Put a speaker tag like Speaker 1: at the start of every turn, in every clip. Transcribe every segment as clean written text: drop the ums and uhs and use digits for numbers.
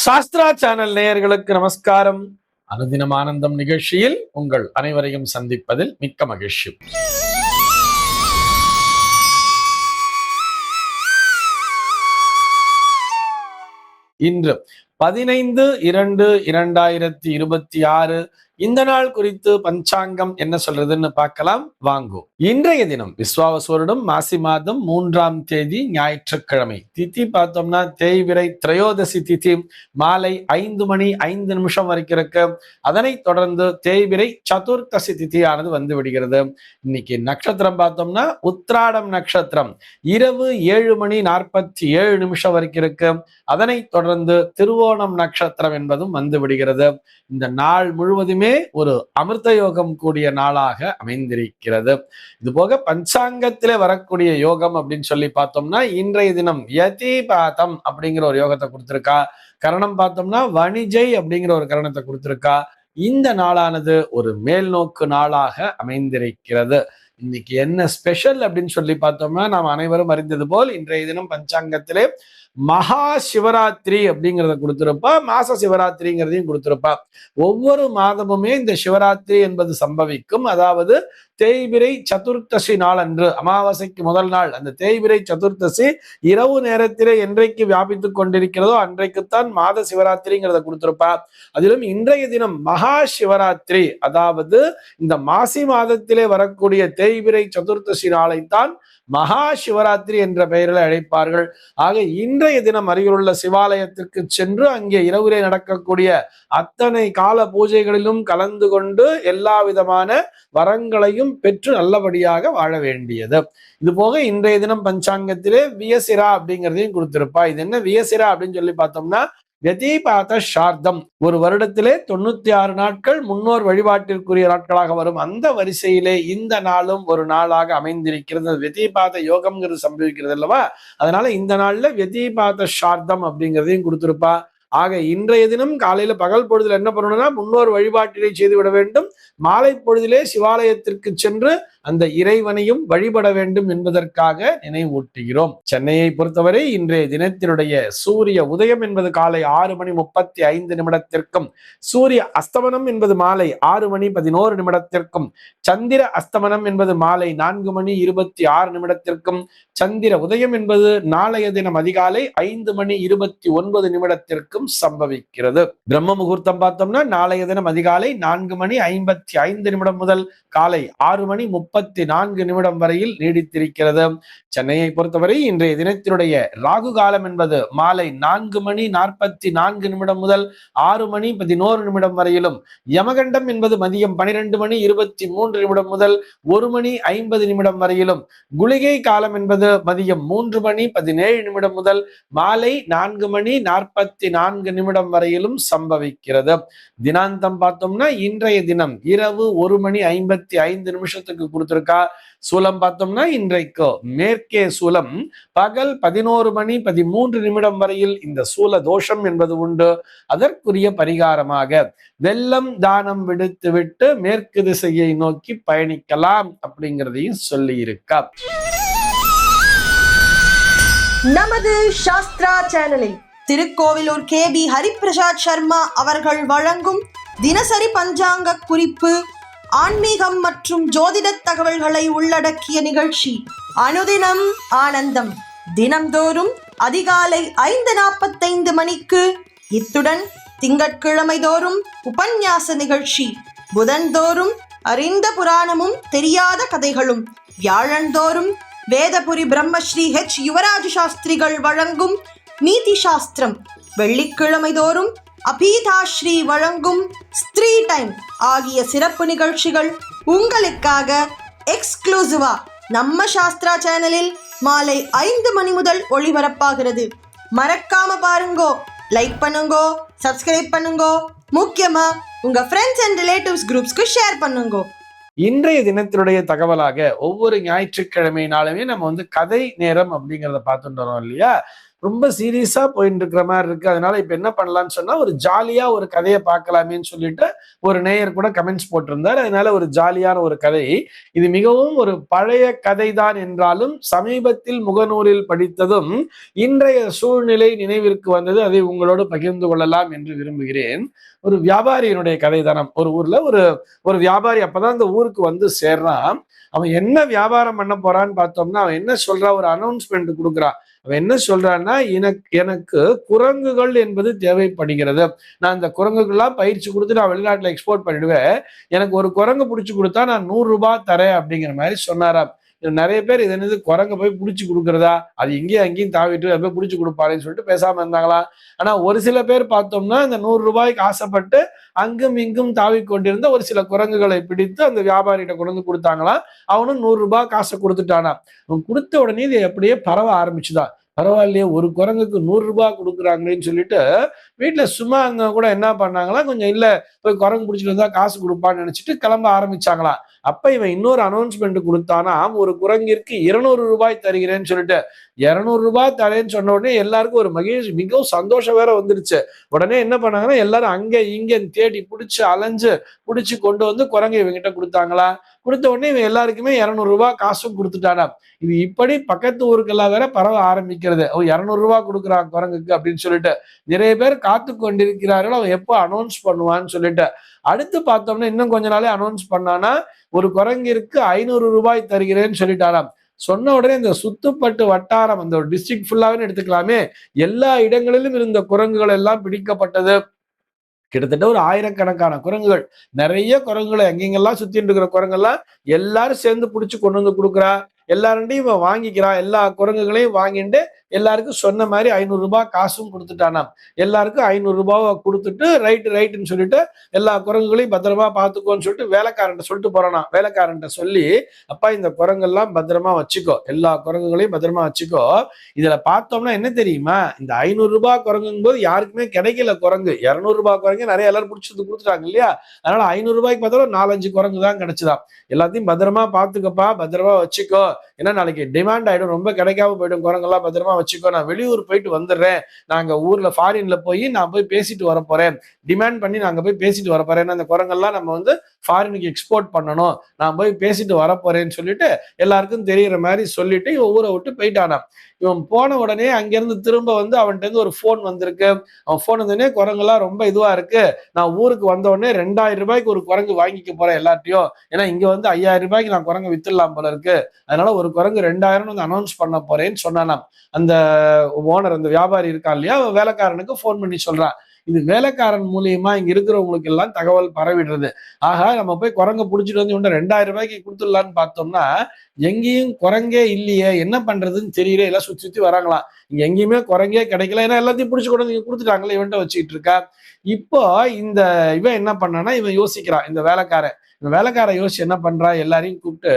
Speaker 1: Sastra channel நேயர்களுக்கு நமஸ்காரம். அனுதினம் ஆனந்தம் நிகழ்ச்சியில் உங்கள் அனைவரையும் சந்திப்பதில் மிக்க மகிழ்ச்சி. இன்று 15/2/2026 இந்த நாள் குறித்து பஞ்சாங்கம் என்ன சொல்றதுன்னு பார்க்கலாம் வாங்கோ. இன்றைய தினம் விஸ்வாவசுவருடம் மாசி மாதம் 3ஆம் தேதி ஞாயிற்றுக்கிழமை. திதி பார்த்தோம்னா தேய்பிறை திரையோதசி திதி மாலை 5:05 வரைக்கும் இருக்கு. அதனைத் தொடர்ந்து தேய்பிறை சதுர்த்தசி திதியானது வந்து விடுகிறது. இன்னைக்கு நட்சத்திரம் பார்த்தோம்னா உத்திராடம் நட்சத்திரம் இரவு 7:47 வரைக்கும் இருக்கு. அதனைத் தொடர்ந்து திருவோணம் நட்சத்திரம் என்பதும் வந்து விடுகிறது. இந்த நாள் முழுவதுமே ஒரு அமிர்த யோகம் கூடிய நாளாக அமைந்திருக்கிறது. இது போக பஞ்சாங்கத்திலே வரக்கூடிய யோகம் அப்படின்னு சொல்லி பார்த்தோம்னா இன்றைய தினம் யதிபாதம் அப்படிங்கிற ஒரு யோகத்தை கொடுத்திருக்கா. கரணம் பார்த்தோம்னா வணிஜை அப்படிங்கிற ஒரு கரணத்தை கொடுத்திருக்கா. இந்த நாளானது ஒரு மேல் நோக்கு நாளாக அமைந்திருக்கிறது. இன்னைக்கு என்ன ஸ்பெஷல் அப்படின்னு சொல்லி பார்த்தோம்னா நாம் அனைவரும் அறிந்தது போல் இன்றைய தினம் பஞ்சாங்கத்திலே மகா சிவராத்திரி அப்படிங்கிறத கொடுத்திருப்பா, மாச சிவராத்திரிங்கிறதையும் கொடுத்திருப்பா. ஒவ்வொரு மாதமுமே இந்த சிவராத்திரி என்பது சம்பவிக்கும். அதாவது தேய்பிறை சதுர்த்தசி நாள் அன்று, அமாவாசைக்கு முதல் நாள் அந்த தேய்பிறை சதுர்த்தசி இரவு நேரத்திலே என்றைக்கு வியாபித்துக் கொண்டிருக்கிறதோ அன்றைக்குத்தான் மாத சிவராத்திரிங்கிறத கொடுத்திருப்பா. அதிலும் இன்றைய தினம் மகா சிவராத்திரி, அதாவது இந்த மாசி மாதத்திலே வரக்கூடிய தேய்பிறை சதுர்த்தசி நாளைத்தான் மகா சிவராத்திரி என்ற பெயரில் அழைப்பார்கள். ஆக இன்றைய தினம் அருகிலுள்ள சிவாலயத்திற்கு சென்று அங்கே இரவிலே நடக்கக்கூடிய அத்தனை கால பூஜைகளிலும் கலந்து கொண்டு எல்லா விதமான வரங்களையும் பெற்று நல்லபடியாக வாழ வேண்டியது. இது போக இன்றைய தினம் பஞ்சாங்கத்திலே வியசிரா அப்படிங்கிறதையும் கொடுத்திருப்பா. இது என்ன வியசிரா அப்படின்னு சொல்லி பார்த்தோம்னா யதிபாத சார்த்தம், ஒரு வருடத்திலே 96 நாட்கள் முன்னோர் வழிபாட்டிற்குரிய நாட்களாக வரும். அந்த வரிசையிலே இந்த நாளும் ஒரு நாளாக அமைந்திருக்கிறது. யதிபாத யோகம்ங்கிறது சம்பவிக்கிறது அல்லவா, அதனால இந்த நாள்ல யதிபாத சார்த்தம் அப்படிங்கிறதையும் கொடுத்திருப்பா. ஆக இன்றைய தினம் காலையில பகல் பொழுதுல என்ன பண்ணணும்னா முன்னோர் வழிபாட்டினை செய்துவிட வேண்டும். மாலை பொழுதிலே சிவாலயத்திற்கு சென்று அந்த இறைவனையும் வழிபட வேண்டும் என்பதற்காக நினைவூட்டுகிறோம். சென்னையை பொறுத்தவரை இன்றைய தினத்தினுடைய சூரிய உதயம் என்பது காலை 6:35 சூரிய அஸ்தமனம் என்பது மாலை 6:11 சந்திர அஸ்தமனம் என்பது மாலை 4:26 சந்திர உதயம் என்பது நாளைய தினம் அதிகாலை 5:29 சம்பவிக்கிறது. பிரம்ம முகூர்த்தம் பார்த்தோம்னா நாளைய தினம் அதிகாலை 4:55 முதல் காலை 6:34 வரையில் நீடித்திருக்கிறது. சென்னையை பொறுத்தவரை இன்றைய தினத்தினுடைய ராகு காலம் என்பது மாலை 4:44 முதல் 6:11 வரையிலும், யமகண்டம் என்பது மதியம் 12:23 முதல் 1:50 வரையிலும், குளிகை காலம் என்பது மதியம் 3:17 முதல் மாலை 4:44 வரையிலும் சம்பவிக்கிறது. தினாந்தம் பார்த்தோம்னா இன்றைய தினம் இரவு 1:55 கொடுத்திருக்கா. சூலம் பார்த்தோம்னா இன்றைக்கு மேற்கே சூலம் பகல் 11:13 வரையில் இந்த சூல தோஷம் என்பது உண்டு. அதற்குரிய பரிகாரமாக வெள்ளம் தானம் விடுத்துவிட்டு மேற்கு திசையை நோக்கி பயணிக்கலாம் அப்படிங்கிறதையும் சொல்லி இருக்கா.
Speaker 2: நமது சாஸ்திரா சேனலில் திருக்கோவிலூர் KB ஹரிபிரசாத் சர்மா அவர்கள் வழங்கும் தினசரி பஞ்சாங்க குறிப்பு, ஆன்மீகம் மற்றும் ஜோதிட தகவல்களை உள்ளடக்கிய நிகழ்ச்சி அனுதினம் ஆனந்தம். தினம்தோறும் அதிகாலை 5:45 மணிக்கு. இத்துடன் திங்கட்கிழமை தோறும் உபன்யாச நிகழ்ச்சி, புதன்தோறும் அறிந்த புராணமும் தெரியாத கதைகளும், வியாழந்தோறும் வேதபுரி பிரம்மஸ்ரீ H யுவராஜ சாஸ்திரிகள் வழங்கும் நீதி சாஸ்திரம், வெள்ளிக்கிழமை தோறும் அபீதாஸ்ரீ வழங்கும் ஸ்திரீ டைம் ஆகிய சிறப்பு நிகழ்ச்சிகள் உங்களுக்காக எக்ஸ்க்ளூசிவா நம்ம சாஸ்திரா சேனலில் மாலை 5 மணி முதல் ஒளிபரப்பாகிறது. மறக்காம பாருங்கோ, லைக் பண்ணுங்கோ, சப்ஸ்கிரைப் பண்ணுங்கோ, முக்கியமா உங்க ஃப்ரெண்ட்ஸ் அண்ட் ரிலேட்டிவ்ஸ் குரூப்ஸ்க்கு ஷேர் பண்ணுங்கோ.
Speaker 1: இன்றைய தினத்தினுடைய தகவலாக ஒவ்வொரு ஞாயிற்றுக்கிழமை நாளுமே நம்ம கதை நேரம் அப்படிங்கிறத பார்த்துட்டு வரோம் இல்லையா. ரொம்ப சீரியஸா போயிட்டு இருக்கிற மாதிரி இருக்கு. அதனால இப்ப என்ன பண்ணலாம்னு சொன்னா ஒரு ஜாலியா ஒரு கதையை பார்க்கலாமேன்னு சொல்லிட்டு ஒரு நேயர் கூட கமெண்ட்ஸ் போட்டிருந்தார். அதனால ஒரு ஜாலியான ஒரு கதை. இது மிகவும் ஒரு பழைய கதைதான் என்றாலும் சமீபத்தில் முகநூலில் படித்ததும் இன்றைய சூழ்நிலை நினைவிற்கு வந்தது. அதை உங்களோடு பகிர்ந்து கொள்ளலாம் என்று விரும்புகிறேன். ஒரு வியாபாரியினுடைய கதை தானம். ஒரு ஊர்ல ஒரு ஒரு வியாபாரி அப்பதான் அந்த ஊருக்கு வந்து சேர்றான். அவன் என்ன வியாபாரம் பண்ண போறான்னு பார்த்தோம்னா, அவன் என்ன சொல்றான், ஒரு அனௌன்ஸ்மெண்ட் கொடுக்குறான். அவன் என்ன சொல்றான்னா, எனக்கு எனக்கு குரங்குகள் என்பது தேவைப்படுகிறது. நான் இந்த குரங்குகள்லாம் பயிற்சி கொடுத்து நான் வெளிநாட்டுல எக்ஸ்போர்ட் பண்ணிடுவேன். எனக்கு ஒரு குரங்கு பிடிச்சி கொடுத்தா நான் ₹100 தரேன் அப்படிங்கிற மாதிரி சொன்னாராம். இது நிறைய பேர் இது என்னது குரங்க போய் பிடிச்சி கொடுக்குறதா, அது இங்கேயும் அங்கேயும் தாவிட்டு அதை போய் பிடிச்சி கொடுப்பாருன்னு சொல்லிட்டு பேசாம இருந்தாங்களாம். ஆனா ஒரு சில பேர் பார்த்தோம்னா இந்த ₹100 ஆசைப்பட்டு அங்கும் இங்கும் தாவி கொண்டிருந்த ஒரு சில குரங்குகளை பிடித்து அந்த வியாபாரிகிட்ட கொண்டு வந்து கொடுத்தாங்களாம். அவனும் ₹100 காசை கொடுத்துட்டானா. அவன் கொடுத்த உடனே இது அப்படியே பரவ ஆரம்பிச்சுதான். பரவாயில்லையே, ஒரு குரங்குக்கு ₹100 கொடுக்குறாங்களேன்னு சொல்லிட்டு வீட்டுல சும்மா அங்க கூட என்ன பண்ணாங்களாம், கொஞ்சம் இல்ல போய் குரங்கு பிடிச்சிட்டு வந்தா காசு கொடுப்பான்னு நினைச்சிட்டு கிளம்ப ஆரம்பிச்சாங்களாம். அப்ப இவன் இன்னொரு அனௌன்ஸ்மெண்ட் கொடுத்தானா, ஒரு குரங்கிற்கு ₹200 தருகிறேன்னு சொல்லிட்டு ₹200 தரேன்னு சொன்ன உடனே எல்லாருக்கும் ஒரு மகிழ்ச்சி, மிகவும் சந்தோஷம் வேற வந்துருச்சு. உடனே என்ன பண்ணாங்கன்னா, எல்லாரும் அங்க இங்க தேடி பிடிச்சு அலைஞ்சு பிடிச்சு கொண்டு வந்து குரங்கை இவங்கிட்ட கொடுத்தாங்களா. கொடுத்த உடனே இவன் எல்லாருக்குமே ₹200 காசும் கொடுத்துட்டானா. இது இப்படி பக்கத்து ஊருக்கெல்லாம் வேற பரவ ஆரம்பிக்கிறது. அவன் ₹200 கொடுக்குறான் குரங்குக்கு அப்படின்னு சொல்லிட்டு நிறைய பேர் காத்து கொண்டிருக்கிறார்கள், அவன் எப்போ அனௌன்ஸ் பண்ணுவான்னு சொல்லிட்டு. அடுத்து பார்த்தோம்னா இன்னும் கொஞ்ச நாளே அனௌன்ஸ் பண்ணானா, ஒரு குரங்கிற்கு ₹500 தருகிறேன்னு சொல்லிட்டாராம். சொன்ன உடனே இந்த சுத்துப்பட்டு வட்டாரம், அந்த ஒரு டிஸ்ட்ரிக்ட் ஃபுல்லாவே எடுத்துக்கலாமே, எல்லா இடங்களிலும் இருந்த குரங்குகள் எல்லாம் பிடிக்கப்பட்டது. கிட்டத்தட்ட ஒரு ஆயிரக்கணக்கான குரங்குகள், நிறைய குரங்குகளை எங்கெங்கெல்லாம் சுத்திட்டு இருக்கிற குரங்கெல்லாம் எல்லாரும் சேர்ந்து பிடிச்சு கொண்டு வந்து கொடுக்குறா. எல்லாருடையும் இவன் வாங்கிக்கிறான். எல்லா குரங்குகளையும் வாங்கிட்டு எல்லாருக்கும் சொன்ன மாதிரி ₹500 காசும் கொடுத்துட்டானாம். எல்லாருக்கும் ₹500 கொடுத்துட்டு ரைட்டுன்னு சொல்லிட்டு எல்லா குரங்குகளையும் பத்திரமா பார்த்துக்கோன்னு சொல்லிட்டு வேலைக்காரன்ட்ட சொல்லிட்டு போறானா. வேலைக்காரன்ட்ட சொல்லி, அப்பா இந்த குரங்கெல்லாம் பத்திரமா வச்சுக்கோ, எல்லா குரங்குகளையும் பத்திரமா வச்சுக்கோ. இதுல பார்த்தோம்னா என்ன தெரியுமா, இந்த ₹500 குரங்குங்கும் போது யாருக்குமே கிடைக்கல குரங்கு. ₹200 குரங்கு நிறைய எல்லாரும் பிடிச்சது கொடுத்துட்டாங்க இல்லையா. அதனால ₹500 பார்த்தா 4-5 குரங்கு தான் கிடைச்சுதான். எல்லாத்தையும் பத்திரமா பார்த்துக்கப்பா, பத்திரமா வச்சுக்கோ, ஏன்னா நாளைக்கு டிமாண்ட் ஆயிடும், ரொம்ப கிடைக்காம போயிடும், குரங்கெல்லாம் பத்திரமா வச்சுக்கோ, நான் வெளியூர் போயிட்டு வந்துடுறேன், நாங்க ஊர்ல ஃபாரின்ல போய் நான் போய் பேசிட்டு வர போறேன், டிமாண்ட் பண்ணி நாங்க போய் பேசிட்டு வர போறேன், அந்த குரங்கெல்லாம் நம்ம வந்து ஃபாரினுக்கு எக்ஸ்போர்ட் பண்ணணும், நான் போய் பேசிட்டு வர போறேன்னு சொல்லிட்டு எல்லாருக்கும் தெரியற மாதிரி சொல்லிட்டு இவன் ஊரை விட்டு போயிட்டானா. இவன் போன உடனே அங்கிருந்து திரும்ப வந்து அவன்கிட்ட இருந்து ஒரு போன் வந்திருக்கு. அவன் போன் வந்தோடனே குரங்கெல்லாம் ரொம்ப இதுவா இருக்கு, நான் ஊருக்கு வந்த உடனே ₹2000 ஒரு குரங்கு வாங்கிக்க போறேன் எல்லாத்தையும், ஏன்னா இங்க வந்து ₹5000 நான் குரங்கு வித்துடலாம் போல இருக்கு, அதனால ஒரு குரங்கு 2000 வந்து அனௌன்ஸ் பண்ண போறேன்னு சொன்னானாம். அந்த ஓனர், அந்த வியாபாரி இருக்கான் இல்லையா, வேலைக்காரனுக்கு போன் பண்ணி சொல்றான். இது வேலைக்காரன் மூலியமா இங்க இருக்கிறவங்களுக்கு எல்லாம் தகவல் பரவிடுறது. ஆகா, நம்ம போய் குரங்க புடிச்சிட்டு வந்து இவன்ட்ட ₹2000 கொடுத்துடலான்னு பார்த்தோம்னா எங்கேயும் குரங்கே இல்லையே, என்ன பண்றதுன்னு தெரியல, எல்லாம் சுத்தி சுத்தி வராங்களாம். இங்க எங்கேயுமே குரங்கே கிடைக்கல, ஏன்னா எல்லாத்தையும் பிடிச்சு கொண்டு வந்து கொடுத்துட்டாங்களே, இவன்ட்ட வச்சுக்கிட்டு இருக்கா. இப்போ இந்த இவன் என்ன பண்ணானா, இவன் யோசிக்கிறான், இந்த வேலைக்காரன். இந்த வேலைக்கார யோசிச்சு என்ன பண்றா, எல்லாரையும் கூப்பிட்டு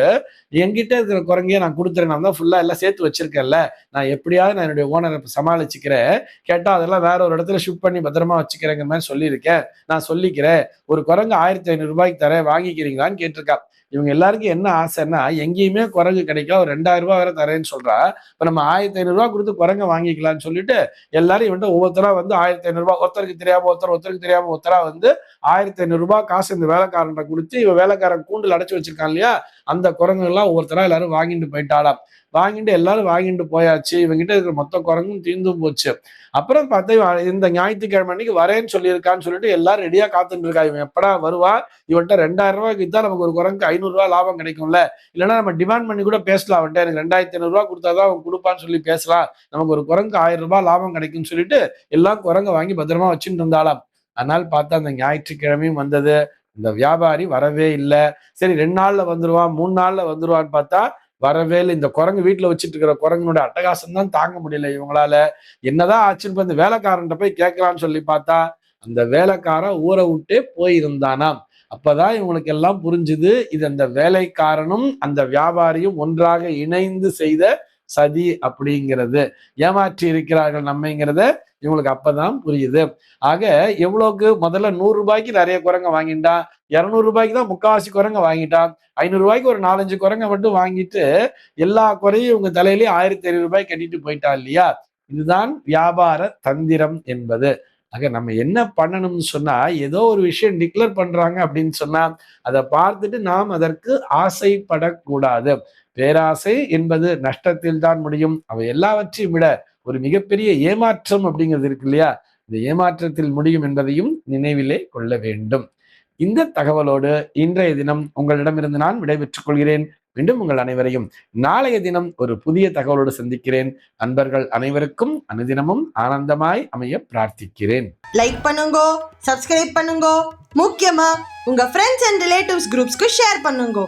Speaker 1: என்கிட்ட இருக்கிற குரங்கையே நான் கொடுத்துறேன், நான் தான் ஃபுல்லா எல்லாம் சேர்த்து வச்சிருக்கேன்ல, நான் எப்படியாவது நான் என்னுடைய ஓனரை சமாளிச்சுக்கிறேன், கேட்டா அதெல்லாம் வேற ஒரு இடத்துல ஷிஃப்ட் பண்ணி பத்திரமா வச்சுக்கிறேங்கிற மாதிரி சொல்லியிருக்கேன், நான் சொல்லிக்கிறேன், ஒரு குரங்கு ₹1500 தரேன், வாங்கிக்கிறீங்களான்னு கேட்டிருக்கா. இவங்க எல்லாருக்கும் என்ன ஆசைன்னா, எங்கேயுமே குரங்கு கிடைக்கல, ஒரு ₹2000 வேற தரேன்னு சொல்றா, இப்ப நம்ம ₹1500 கொடுத்து குரங்க வாங்கிக்கலாம்னு சொல்லிட்டு எல்லாரும் இவன்ட்ட ஒவ்வொருத்தரா வந்து ₹1500, ஒருத்தருக்கு தெரியாம ஒருத்தருக்கு தெரியாம ஒருத்தரா வந்து ₹1500 காசு இந்த வேலைக்காரன் கொடுத்து, இவன் வேலைக்காரன் கூண்டுல அடைச்சு வச்சிருக்கான் இல்லையா, அந்த குரங்கு எல்லாம் ஒவ்வொருத்தரா எல்லாரும் வாங்கிட்டு போயிட்டாளாம். வாங்கிட்டு எல்லாரும் வாங்கிட்டு போயாச்சு, இவங்கிட்ட இருக்கிற மொத்த குரங்கும் தீர்ந்தும் போச்சு. அப்புறம் பார்த்தா இந்த ஞாயிற்றுக்கிழமை அன்னைக்கு வரேன்னு சொல்லியிருக்கான்னு சொல்லிட்டு எல்லாரும் ரெடியா காத்துட்டு இருக்கா, இவன் எப்படா வருவா, இவன்ட்ட ₹2000 வித்தா நமக்கு ஒரு குரங்கு ₹500 லாபம் கிடைக்கும்ல, இல்லைன்னா நம்ம டிமாண்ட் பண்ணி கூட பேசலாம், அவன்ட்ட எனக்கு ₹2500 கொடுத்தாதான் அவன் கொடுப்பான்னு சொல்லி பேசலாம், நமக்கு ஒரு குரங்கு ₹1000 லாபம் கிடைக்கும்னு சொல்லிட்டு எல்லாம் குரங்க வாங்கி பத்திரமா வச்சுட்டு இருந்தாலாம். அதனால பார்த்தா அந்த ஞாயிற்றுக்கிழமையும் வந்தது, இந்த வியாபாரி வரவே இல்லை. சரி 2 நாள்ல வந்துருவான், 3 நாள்ல வந்துருவான்னு பார்த்தா வரவே இல்லை. இந்த குரங்கு வீட்டுல வச்சுட்டு இருக்கிற குரங்கனுடைய அட்டகாசம் தான் தாங்க முடியல இவங்களால. என்னதான் ஆச்சுன்னு அந்த வேலைக்காரன்ட்ட போய் கேட்கலான்னு சொல்லி பார்த்தா அந்த வேலைக்காரன் ஊரை விட்டே போயிருந்தானாம். அப்பதான் இவங்களுக்கு எல்லாம் புரிஞ்சுது, இது அந்த வேலைக்காரனும் அந்த வியாபாரியும் ஒன்றாக இணைந்து செய்த சதி அப்படிங்கிறது, ஏமாற்றி இருக்கிறார்கள் நம்மைங்கிறத இவங்களுக்கு அப்பதான் புரியுது. ஆக எவ்வளவுக்கு முதல்ல ₹100 நிறைய குரங்க வாங்கிட்டான், ₹200 தான் முக்காவாசி குரங்க வாங்கிட்டான், ₹500 ஒரு 4-5 குரங்க மட்டும் வாங்கிட்டு எல்லா குறையும் இவங்க தலையிலேயே ₹1500 கட்டிட்டு போயிட்டா இல்லையா. இதுதான் வியாபார தந்திரம் என்பது. ஆக நம்ம என்ன பண்ணணும்னு சொன்னா, ஏதோ ஒரு விஷயம் டிக்ளேர் பண்றாங்க அப்படின்னு சொன்னா அதை பார்த்துட்டு நாம் அதற்கு ஆசைப்படக்கூடாது. பேராசை என்பது நஷ்டத்தில் தான் முடியும். அவை எல்லாவற்றையும் விட ஒரு மிகப்பெரிய ஏமாற்றம் அப்படிங்கிறது இருக்கு இல்லையா, இந்த ஏமாற்றத்தில் முடியும் என்பதையும் நினைவிலே கொள்ள வேண்டும். இந்த தகவலோடு இன்றைய தினம் உங்களிடமிருந்து நான் விடைபெற்றுக் கொள்கிறேன். மீண்டும் உங்கள் அனைவரையும் நாளைய தினம் ஒரு புதிய தகவலோடு சந்திக்கிறேன். அன்பர்கள் அனைவருக்கும் அனுதினமும் ஆனந்தமாய் அமைய பிரார்த்திக்கிறேன்.
Speaker 2: லைக் பண்ணுங்க, சப்ஸ்கிரைப் பண்ணுங்க, முக்கியமா உங்க ஃப்ரெண்ட்ஸ் அண்ட் ரிலேட்டிவ்ஸ் குரூப்ஸ்க்கு ஷேர் பண்ணுங்க.